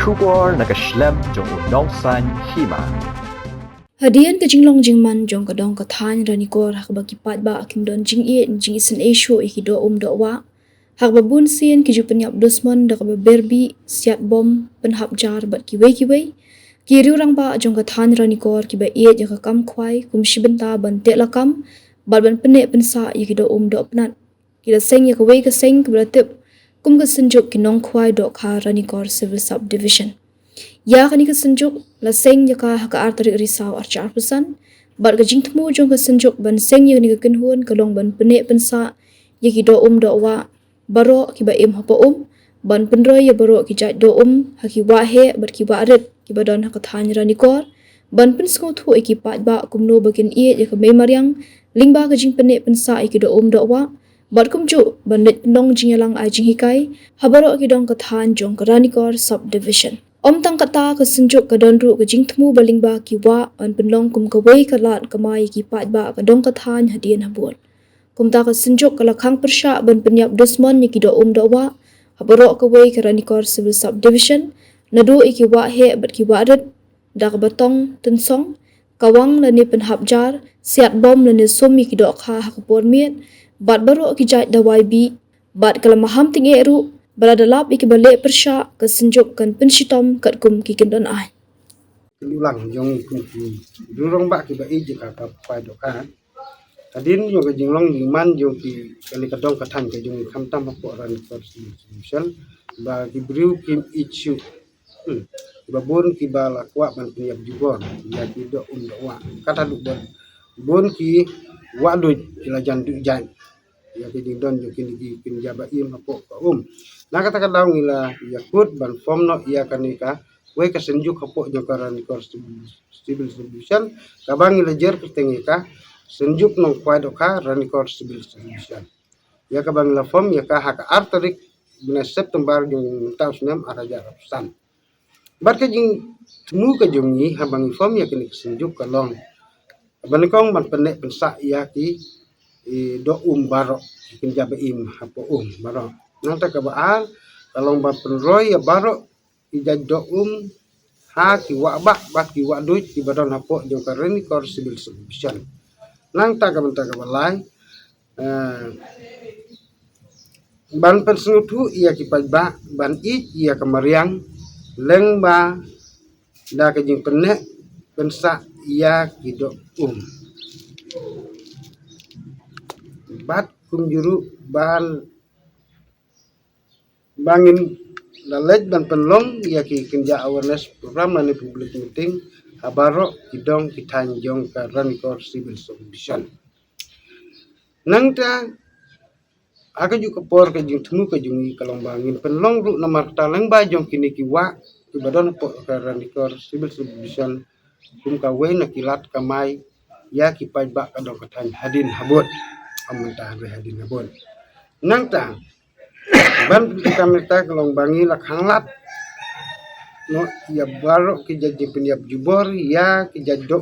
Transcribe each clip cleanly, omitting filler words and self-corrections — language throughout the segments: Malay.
Shubor nakaslem jong unongsan hima. Hadian ke jinglong jingman jong kadong kathan rani kor hak bagi pat ba akim don jing e jing isen esho ikido do wa hak babun sien ki jupenyap dosmon dak ba berbi siat bom penhap jar bat kiwe kiri orang ba jong kathan rani kor ki ba e jaka kam khwai kum shibenta ban te lakam bat ban pene pensa ikido do pnat kila seng ya kwe ka seng kbratip kum ka senjuk ki nong khwai do kha rani kor civil subdivision. Ya kani ka senjuk la seng ya ka haka artari risau archar pesan bar ka jingtmu jong ka senjuk ban seng ya ni ka kenhun kalong ban pene pensa ya ki do wa baro ki ba im hapa ban penroy ya baro ki jat do haki wa he bar ki wa ret ki ba don haka thany rani kor ban pen sko thu ki pat ba kumno bakin e ya ka me maryang lingba ka jing pene pensa ki do wa bar kum ju ban net nong jingyalang ai jing hikai habaro ki dong ka than jong ka rani kor subdivision. Om tang kata ka senjuk ka don ru ka jingtmu balingba ki wa an penlong kum ka wei ka lat ka mai ki pat ba ka dong ka than hadian habon. Kum ta ka senjuk ka lakhang persha ban penyap dosmon ni ki do wa habaro ka wei ka ranikor civil subdivision nadu iki wa he bat ki wa ret dak batong tensong kawang la ni penhap jar siat bom la ni sumi ki do kha hakpor miet bat baro ki jat da YB bat kala maham ting ru Baladalap iki balik persya ke senjuk kan penshitom kat kum kikin don ai. Ulang jong kunci durong bak ki ba i jika ka pai do ka tadin yo ka jinglong man jong ki kali ka dong ka than ka jong kham tam ko ran for solution ba ki briu kim ichu ba bon ki ba la kwa ban piap jubor ya ki do wa kata du bon ki wa do ki la jan du jan ya ki ding don yo ki kin jaba im ko na kata ka daw ngila yakut ban form no iya kanika we ka senjuk kapo jokaran kor civil solution kabang ngila jer ketengika senjuk nong kwado ka ranikor civil solution ya kabang ngila form ya ka hak arterik bina September jong tausnam araja rapsan bat ka jing temu ka jongi habang form ya kini senjuk kalong banikong ban penek pensa ya ki do baro kin jabe im hapo baro nanta ka baal kalong ba penroy ya baro ijaj do ha ki wa ba ki wa duit ki badon hapo jo kareni kor civil solution nanta ka balai ban pensutu ia ki pajba ban i ia kamariang leng ba da ka jing penek pensa ia ki do bat kum juru ban bangin lalej ban penlong ya ki kinja awareness program mani public meeting habaro kidong kitanjong ka ranikor civil solution nangta aga ju kapor ka jung temu ka jungi kalong bangin penlong ru namar taleng ba jong kini ki wa ki badon po ka ranikor civil solution kum ka we na kilat kamai ya ki pajba ka dong katan hadin habot amunta hadin habot nangta ban kita minta kelong bangi lakhanglat no ya baro ki jadi penyap jubor ya ki jadi do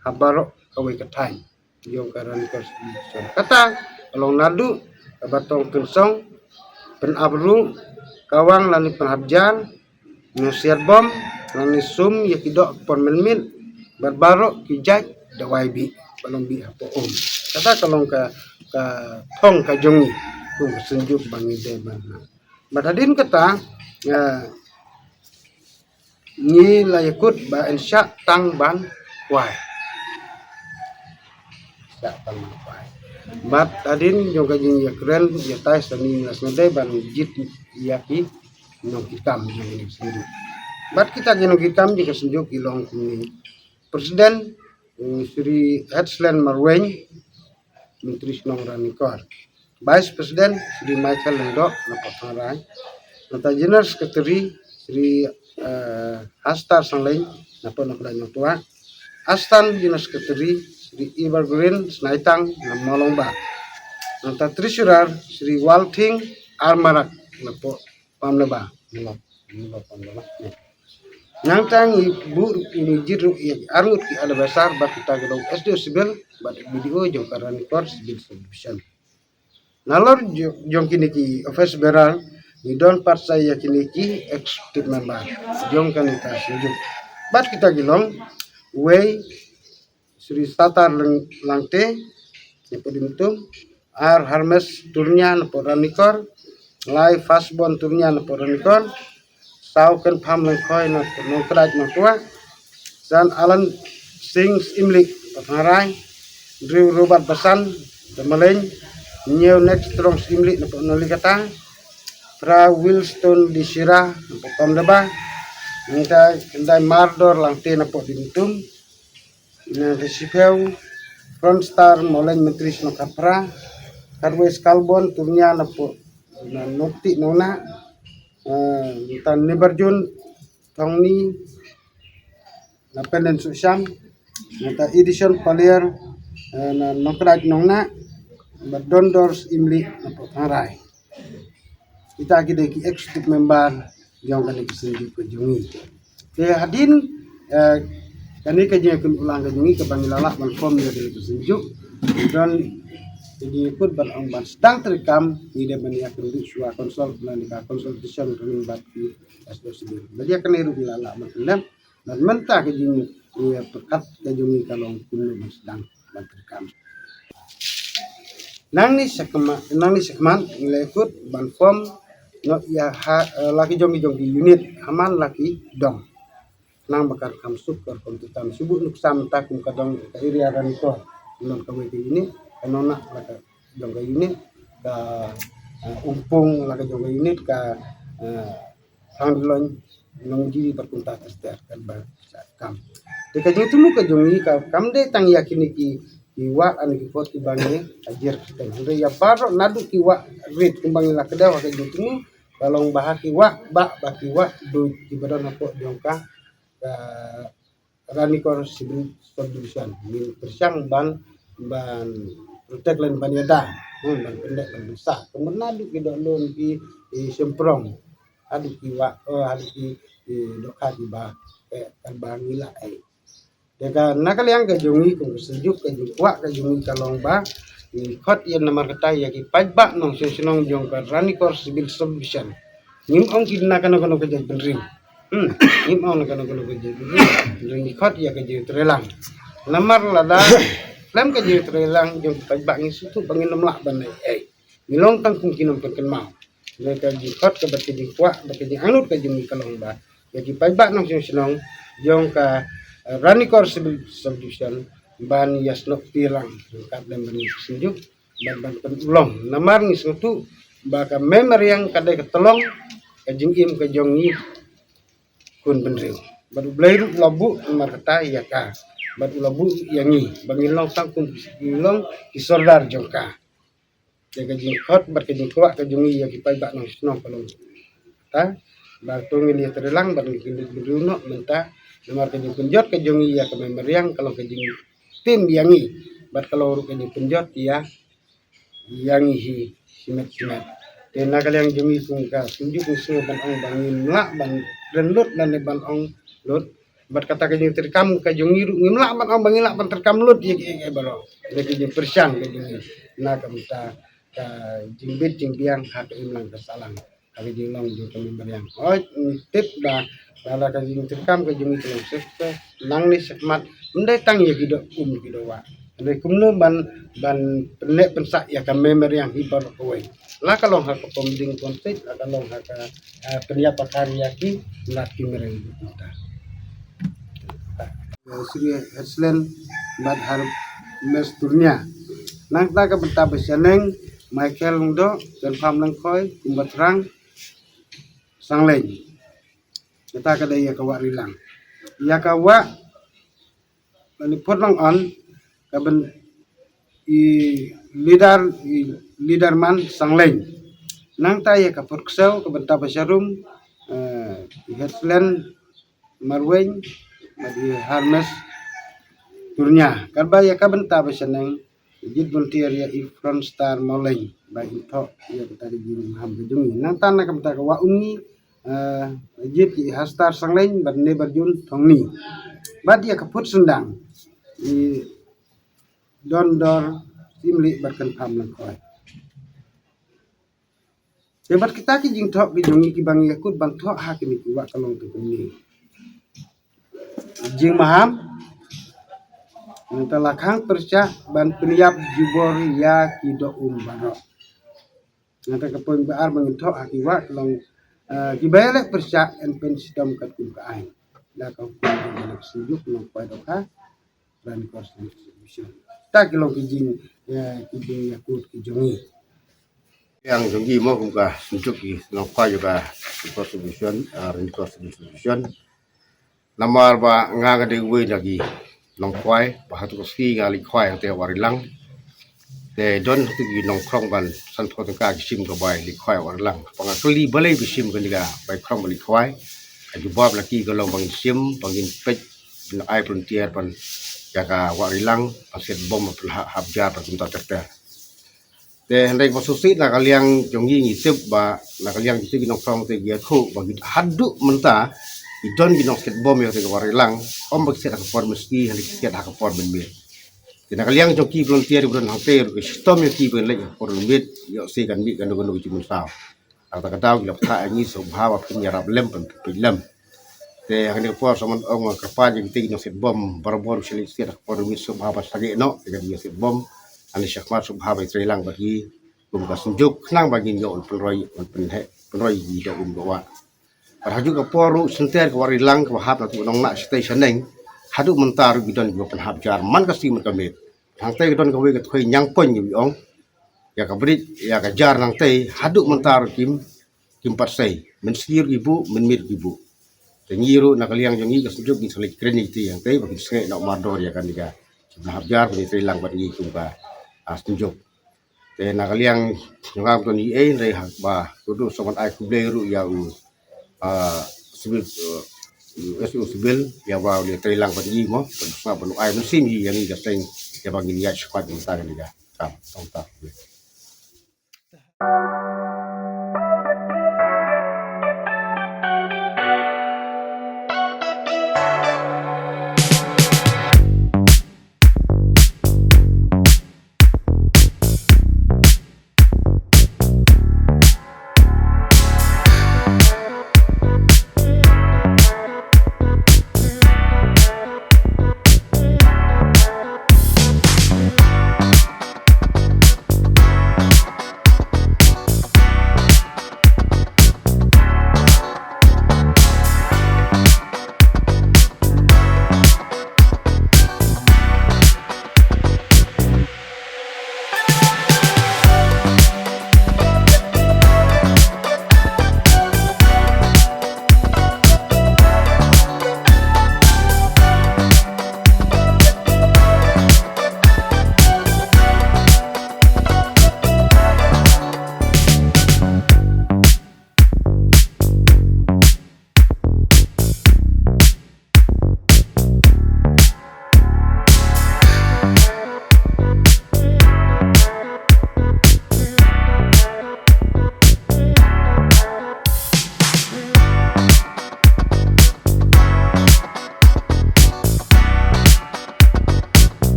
habaro kawe katai yo karan konstitusi kata kelong nadu batong tensong pen abru kawang lani penhabjan no siat bom lani sum ya ki do pon menmin barbaro ki jadi da YB kelong bi apo kata kelong ka thong ka jongi tu senjuk bangi deban badadin kata ni la yakut ba insya tang ban kwai sa tang kwai bat adin juga jing yakrel ya tai sani nas ngade ban jit yaki no kitam yang senjuk bat kita geno kitam jika senjuk ilong kini presiden Sri Hetzlen Marweng Menteri Senong Ranikor Vice President Sri Michael Lendo na Patharai Nata General Secretary Sri Hastar Sangleng na Panaklan Tua Astan General Secretary Sri Ibar Green Snaitang na Malongba Nata Treasurer Sri Walting Armarak na po Pamleba Nangtang ibu ini jiru arut ki ada besar bat kita gedong SD Sibil bat video jong karan kor civil solution nalor jong kini ki office beral ni don partai ya kini ki executive member jong kan kita sejuk bat kita gilong way Sri Satar Langte ni podimtum ar Harmes Turnian Poranikor lai Fasbon Turnian Poranikor saukan pham lengkoi na nongkrat na tua dan Alan Sings Imlik Patharai Drew Robert Basan Damaleng New Next Strong Imlik na Nalikata Pra Wilston Disira na Pamdaba Nita Kendai Mardor Langte na podimtum na Resipeu Frontstar Moleng Mentris no Kapra Karwes Kalbon Turnya na po na nokti nona tan Nibarjun Tongni na Penden Susyam na Edition Palier na Nokraj nona Badondors Imli na po Harai kita kide ki executive member yang kali kesendi ke jungi ke hadin kani kajnya kun ulang ke jungi ke bangilala man form dia dari kesenjuk dan jadi ikut ban ban sedang terekam ide bani akan suara konsol melalui konsultation dengan batu asdo sendiri jadi akan iru bilala man dan mentah ke jungi ia pekat ke jungi kalau kun sedang ban terekam nang ni sekman lekut ban form no ya laki jongi unit aman laki dong nang bakar kam sukar kontutam subuh nuk sam takum kadang ka area raniko non kami ini kanona laka jongga unit ka umpung laka jongga unit ka hanglon nongji berkunta terster kan ba kam deka jutu ka jongi ka kam de tang yakin ki iwa an ki pot ki bangi ajir kita hande ya paro nadu ki wa rit kumbang la kedawa ka jutu kalau bahaki wa baki wa do ki badan apa jongka Ranikor Civil Subdivision min persyang ban protek lain banyada ban pendek ban besar kemudian adu ki dolon ki semprong adu ki wa adu ki doka di ba kan bangila deka nakal yang ke jungi ku sejuk ke jukwa ke jungi kalong ba ni khot yang nomor kata ya ki pajba nong senong jong ka Ranikor Civil Subdivision nim ong ki nakana kono ke jeng imong na kanu kerja ring ikot ya kerja terelang lamar lada lem kerja terelang jong pajbak ni situ bangin nomlak bandai milong tang kung kinom perken mau mereka ikot ke berkerja kuat berkerja anut ke jemi kalong ba jadi pajbak nong senong jong ka Ranikor Civil Subdivision ban yasnok tirang kap dan bani sinjuk ban ulong lamar ni situ baka member yang kadai ketolong ke jingim ke jong ni kun benreu baru blairu labu marta ya ka baru labu yangi bangilong sangkun bilong isordar jongka jaga jingkot berkejing kuat ke jungi ya kipai bak nong senong palong ta batu ngili terelang baru ngili beruno mentah nomor kejing penjot ke jungi ya ke memeriang kalau kejing tim yangi bat kalau kejing penjot ya yangi hi simet dan nakal yang jemi sungka tunjuk usul ban ong bangin melak ban renlut dan ban ong lut bat kata kejeng terkam kejeng ngiru ngimlak ban ong bangilak ban terkam lut ya baro de kejeng persyang kejeng na kamta ka jingbit jingbiang hak imlang kesalang kali jinglong jo kami yang tip da lala kejeng terkam kejeng itu sekte nang ni sekmat ndai tang ya gido gido wa ndai kumno ban penek pensak ya ka member yang hibar kowe lah kalau hak pemding konflik kalau hak penyiapa karya ki laki mereng kita Sri Heslen Madhar Mes Turnya nang ta ka benta beseneng Michael Ndo dan Pham Lengkoi kumbat rang sangleng kita ka daya kawa rilang ya kawa ni potong on ka ben leaderman sangleng nang taya ka porksel ka benta pasyarum Headland Marweng bagi Harmes Turnya karbaya ka benta pasyaneng jid volunteer ya Ifron Star Moleng bagi to ya kita di ham bejungi nang tanah ka benta ka wa ungi jid hastar sangleng badne barjun thongni bad ya ka put sundang Dondor Imli berkan Pham Lengkoi Debat kita ki jing thok ki jongi ki bang yakut bang thok ha ki ni ki wa kalong tu ni. Jing maham Nantala khang perca ban peniap jubor ya ki do barok. Nanta kapon baar bang thok ha ki wa kalong ki bayale perca en pen sistem kat ku ka ai. Da ka ku jing sejuk long pai do ka dan constitution. Ta ki long ki jing yakut ki jongi. Yang jongi mo kung ka sunjuk ki nongkwa juga constitution constitution namar ba nga ga de we lagi nongkwai ba hatu ko ski ga li kwai ang te warilang te don tu gi nongkrong ban san tho ka gi sim ko bai li kwai warilang panga to li balai bi sim ko ni ga bai krong li kwai aju bab la ki ko long bang sim bangin pet na ai frontier pan ya ka warilang aset bom habjar pa kunta terter te hendai masusi na kaliang jongi ngitip ba na kaliang ngitip ginong krong te gia khu ba git hadu menta idon ginong ket bom yo te warilang om bak set ka por meski halik set ka por ben mir te na kaliang jongi volunteer bron hampir ke sistem yo ki ben le por mit yo se kan mi kan do ci mun saw ata ka daw gilap ta ni so bhawa pun yarab lem pen lem te hani por somon ong ka pa jing te ginong set bom barbor sili set ka por mit so bhawa sage no te ga set bom ani syakmat subha bai trelang bagi ka sunjuk nang bagi yo penroi di do bawa haju ka poru senter ka warilang ka hap tu nong na stationing hadu mentar bidon go pen hap jar man ka sim ka met hang te don ka we ka thoi nyang pon yu ong ya ka brit ya ka jar nang te hadu mentar kim parsai men sir ibu men mir ibu te ngiru na kaliang jongi ka sunjuk ni salik kreniti yang te bagi senge no mardor ya kan diga hap jar ni trelang bagi kumpa tunjuk te na kaliang ngam to ni re hak ba kudu soman ai kubleru ya sibil sibil ya wa le trelang bagi mo sa banu ai musim yang ni gaseng ya bagi ya squad ni ta ni ga tong ta